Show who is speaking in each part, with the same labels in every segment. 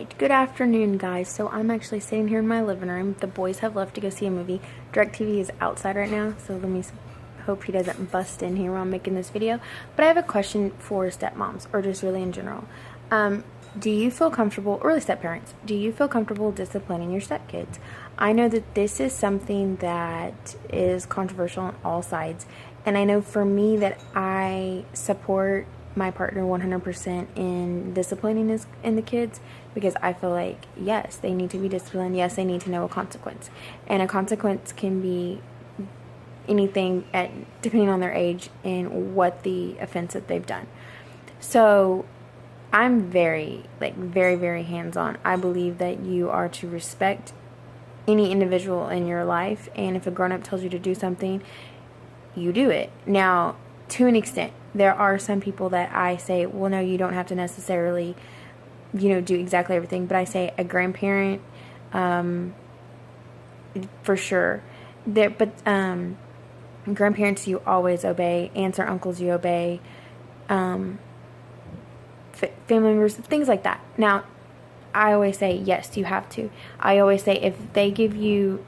Speaker 1: Alright, good afternoon guys. So I'm actually sitting here in my living room. The boys have left to go see a movie. DirecTV is outside right now, so let me hope he doesn't bust in here while I'm making this video. But I have a question for stepmoms, or just really in general. Do you feel comfortable, or really step-parents, do you feel comfortable disciplining your stepkids? I know that this is something that is controversial on all sides, and I know for me that I support my partner 100% in disciplining in the kids, because I feel like, yes, they need to be disciplined. Yes, they need to know a consequence, and a consequence can be anything depending on their age and what the offense that they've done. So I'm very hands-on. I believe that you are to respect any individual in your life, and if a grown-up tells you to do something, you do it. Now, to an extent, there are some people that I say, well, no, you don't have to necessarily, do exactly everything. But I say a grandparent, for sure. Grandparents, you always obey. Aunts or uncles, you obey. Family members, things like that. Now, I always say, yes, you have to. I always say, if they give you,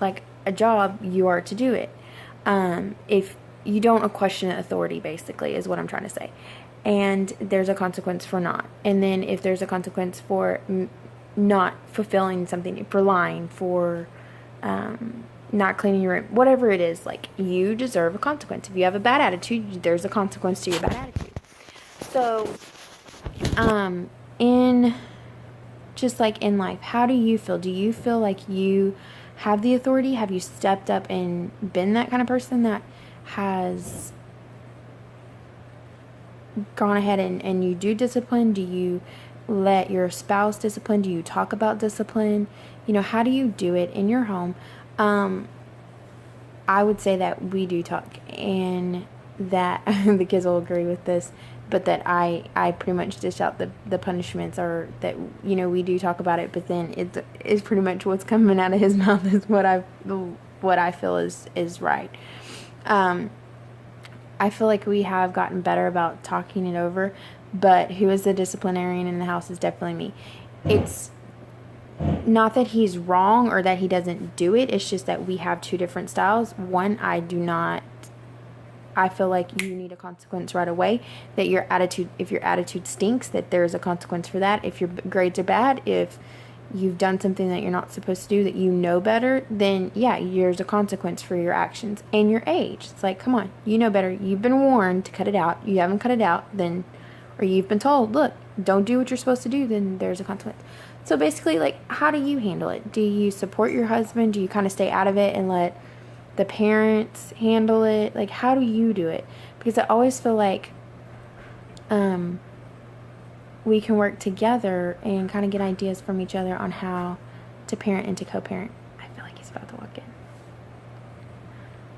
Speaker 1: like, a job, you are to do it. If you don't question authority, basically, is what I'm trying to say. And there's a consequence for not. And then if there's a consequence for not fulfilling something, for lying, for not cleaning your room, whatever it is, like, you deserve a consequence. If you have a bad attitude, there's a consequence to your bad attitude. So, in life, how do you feel? Do you feel like you have the authority? Have you stepped up and been that kind of person that has gone ahead and you do discipline? Do you let your spouse discipline? Do you talk about discipline? How do you do it in your home? I would say that we do talk, and that the kids will agree with this, but that I pretty much dish out the punishments, or that, we do talk about it, but then it's pretty much what's coming out of his mouth is what I feel is right. I feel like we have gotten better about talking it over, but who is the disciplinarian in the house is definitely me. It's not that he's wrong or that he doesn't do it. It's just that we have two different styles. One, I feel like you need a consequence right away. That if your attitude stinks, that there's a consequence for that. If your grades are bad, if you've done something that you're not supposed to do, that you know better, then yeah, there's a consequence for your actions and your age. It's like, come on, you know better. You've been warned to cut it out. You haven't cut it out, then, or you've been told, look, don't do what you're supposed to do, then there's a consequence. So basically, like, how do you handle it? Do you support your husband? Do you kind of stay out of it and let the parents handle it? Like, how do you do it? Because I always feel like we can work together and kind of get ideas from each other on how to parent and to co-parent. I feel like he's about to walk in.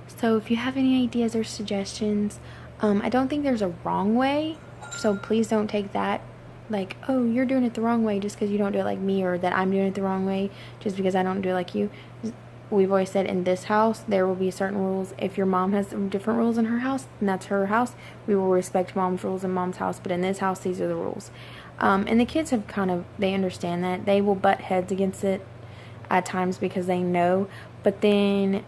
Speaker 1: So if you have any ideas or suggestions, I don't think there's a wrong way, so please don't take that like, oh, you're doing it the wrong way just because you don't do it like me, or that I'm doing it the wrong way just because I don't do it like you. We've always said, in this house, there will be certain rules. If your mom has different rules in her house, and that's her house, we will respect mom's rules in mom's house. But in this house, these are the rules. And the kids have they understand that. They will butt heads against it at times because they know. But then,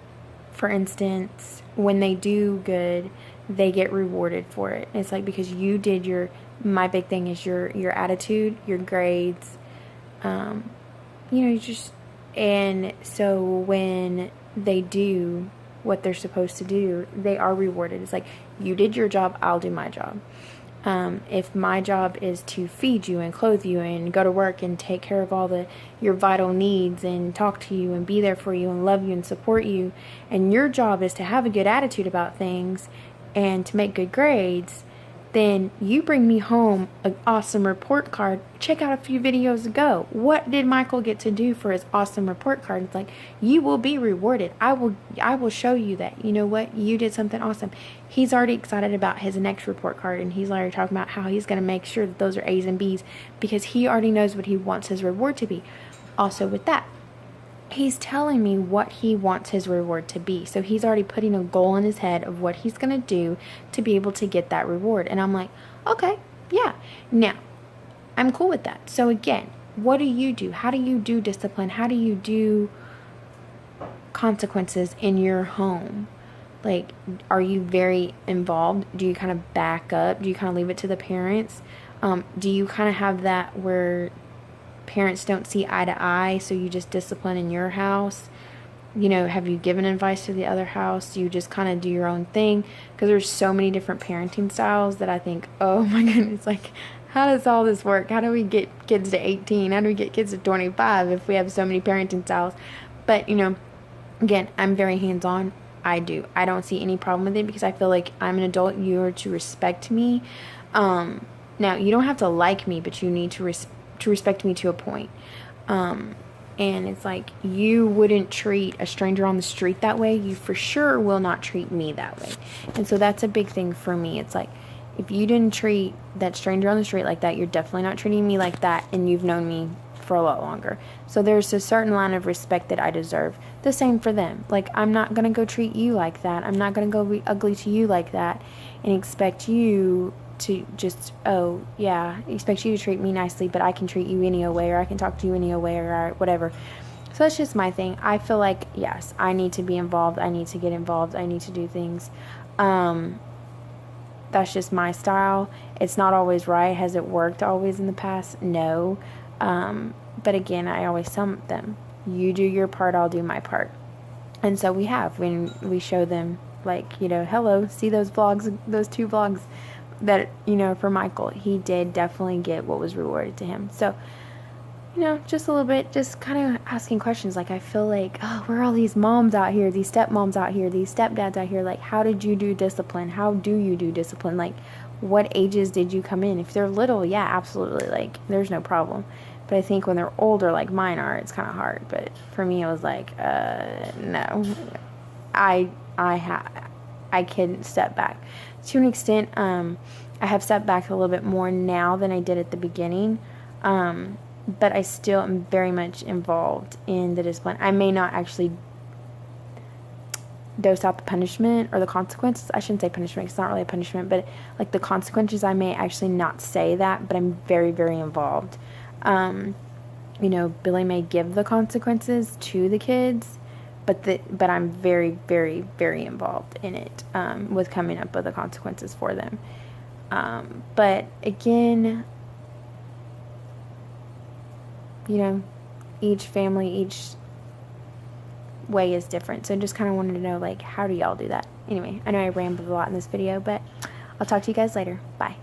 Speaker 1: for instance, when they do good, they get rewarded for it. It's like, because you did my big thing is your attitude, your grades, and so when they do what they're supposed to do, they are rewarded. It's like, you did your job, I'll do my job. If my job is to feed you and clothe you and go to work and take care of your vital needs and talk to you and be there for you and love you and support you, and your job is to have a good attitude about things and to make good grades, then you bring me home an awesome report card. Check out a few videos ago. What did Michael get to do for his awesome report card? It's like, you will be rewarded. I will show you that, you know what, you did something awesome. He's already excited about his next report card, and he's already talking about how he's going to make sure that those are A's and B's, because he already knows what he wants his reward to be. Also with that, he's telling me what he wants his reward to be. So he's already putting a goal in his head of what he's going to do to be able to get that reward. And I'm like, okay, yeah. Now, I'm cool with that. So again, what do you do? How do you do discipline? How do you do consequences in your home? Like, are you very involved? Do you kind of back up? Do you kind of leave it to the parents? Do you kind of have that where parents don't see eye to eye, so you just discipline in your house? You know, have you given advice to the other house? Do you just kind of do your own thing? Because there's so many different parenting styles that I think, oh my goodness, like, how does all this work? How do we get kids to 18? How do we get kids to 25 if we have so many parenting styles? But, you know, again, I'm very hands-on. I don't see any problem with it because I feel like I'm an adult. You are to respect me. Now, you don't have to like me, but you need to respect me to a point. And it's like, you wouldn't treat a stranger on the street that way. You for sure will not treat me that way. And so that's a big thing for me. It's like, if you didn't treat that stranger on the street like that, you're definitely not treating me like that, and you've known me for a lot longer. So there's a certain line of respect that I deserve. The same for them. Like, I'm not going to go treat you like that. I'm not going to go be ugly to you like that and expect you to just, oh, yeah, expect you to treat me nicely, but I can treat you any old way, or I can talk to you any old way, or whatever. So that's just my thing. I feel like, yes, I need to be involved. I need to get involved. I need to do things. That's just my style. It's not always right. Has it worked always in the past? No. But again, I always tell them, you do your part, I'll do my part. And so we have, when we show them, like, you know, hello, see those vlogs, those 2 vlogs that, you know, for Michael, he did definitely get what was rewarded to him. So, you know, just a little bit, just kind of asking questions. Like, I feel like, oh, where are all these moms out here, these stepmoms out here, these stepdads out here? Like, how did you do discipline? How do you do discipline? Like, what ages did you come in? If they're little, yeah, absolutely, like, there's no problem. But I think when they're older, like mine are, it's kind of hard. But for me, it was like, no, I can step back to an extent. I have stepped back a little bit more now than I did at the beginning. But I still am very much involved in the discipline. I may not actually dose out the punishment or the consequences. I shouldn't say punishment, it's not really a punishment, but like the consequences, I may actually not say that, but I'm very, very involved. You know, Billy may give the consequences to the kids, but I'm very, very, very involved in it, with coming up with the consequences for them. But again, you know, each family, each way is different. So I just kind of wanted to know, like, how do y'all do that? Anyway, I know I rambled a lot in this video, but I'll talk to you guys later. Bye.